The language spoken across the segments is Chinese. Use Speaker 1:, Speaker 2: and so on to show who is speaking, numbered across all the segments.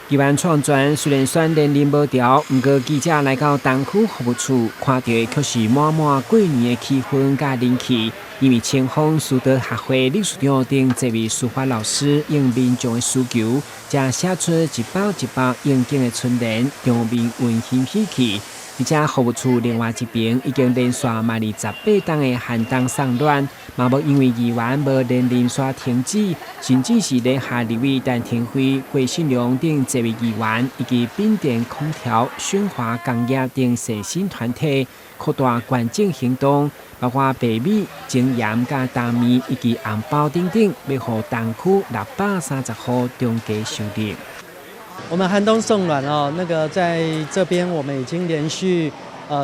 Speaker 1: 议员创专虽然选年龄无调，不过记者来到东区服务处，看到却是满满过年的气氛甲人气。因为前锋苏德学会理事长等这位书法老师应民众的需求，才写出一包一包应景的春联，场面温馨喜气。而且服务处另外一边已经连续买28档的寒冬送暖，嘛无因为议员无连连续停止，甚至是连下立委陈廷辉、郭信良等这位议员，以及变电空调、喧哗工业等细心团体扩大观景行动，包括白米、精盐、加大米以及红包等等，要予东区630户中价收入。
Speaker 2: 我们寒冬送暖哦，在这边我们已经连续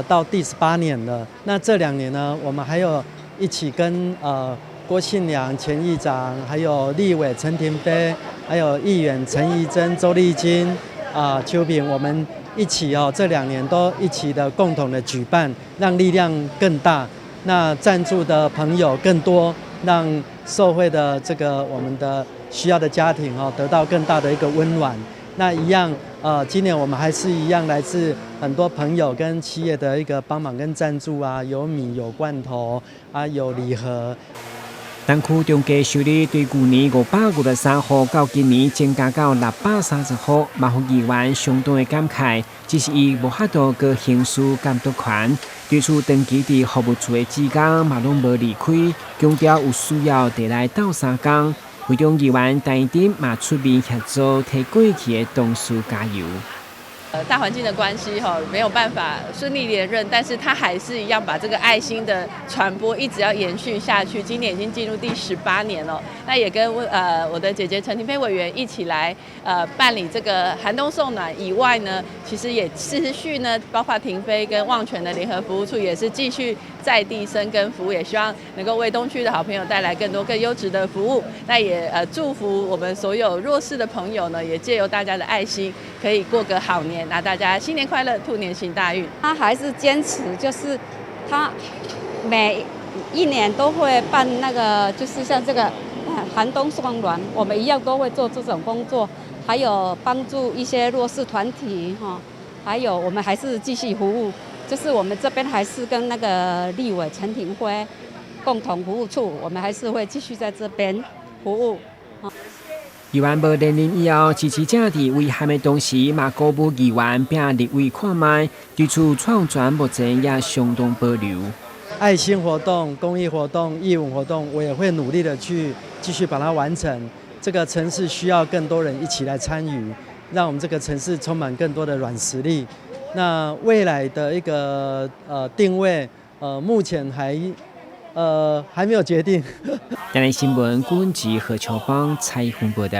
Speaker 2: 到第18年了。那这2年呢，我们还有一起跟郭信良前议长，还有立委陈亭妃，还有议员陈怡贞、周丽金、邱炳，我们一起哦，这2年都一起的共同的举办，让力量更大，那赞助的朋友更多，让受惠的我们的需要的家庭哦，得到更大的一个温暖。那一样，今年我们还是一样，来自很多朋友跟企业的一个帮忙跟赞助啊，有米、有罐头啊，有礼盒。
Speaker 1: 东区中价收入对去年553户到今年增加到630户，马副议员相当的感慨，只是伊无法度过刑事监督权，对此长期伫服务处的职工嘛拢无离开，强调有需要得来斗相共。会中议员陈怡贞嘛出面协助，替过去的同事加油。
Speaker 3: 大环境的关系没有办法顺利连任，但是他还是一样把这个爱心的传播一直要延续下去。今年已经进入第18年了，那也跟我的姐姐陈亭妃委员一起来办理这个寒冬送暖以外呢，其实也持续呢，包括亭妃跟旺泉的联合服务处也是继续在地生根服务，也希望能够为东区的好朋友带来更多更优质的服务。那也祝福我们所有弱势的朋友呢，也借由大家的爱心，可以过个好年。那大家新年快乐，兔年行大运。
Speaker 4: 他还是坚持，就是他每一年都会办就是像这个寒冬送暖，我们一样都会做这种工作，还有帮助一些弱势团体还有我们还是继续服务，就是我们这边还是跟立委陈亭妃共同服务处，我们还是会继续在这边服务。
Speaker 1: 议员无连任以后，支持者伫危险的同时，嘛鼓舞议员并立委看卖，对此创专目前也相当保留。
Speaker 2: 爱心活动、公益活动、义务活动，我也会努力的去继续把它完成。这个城市需要更多人一起来参与，让我们这个城市充满更多的软实力。那未来的一个定位，目前还没有决定。
Speaker 1: 台南新闻，古文吉何秋芳、蔡宏报道。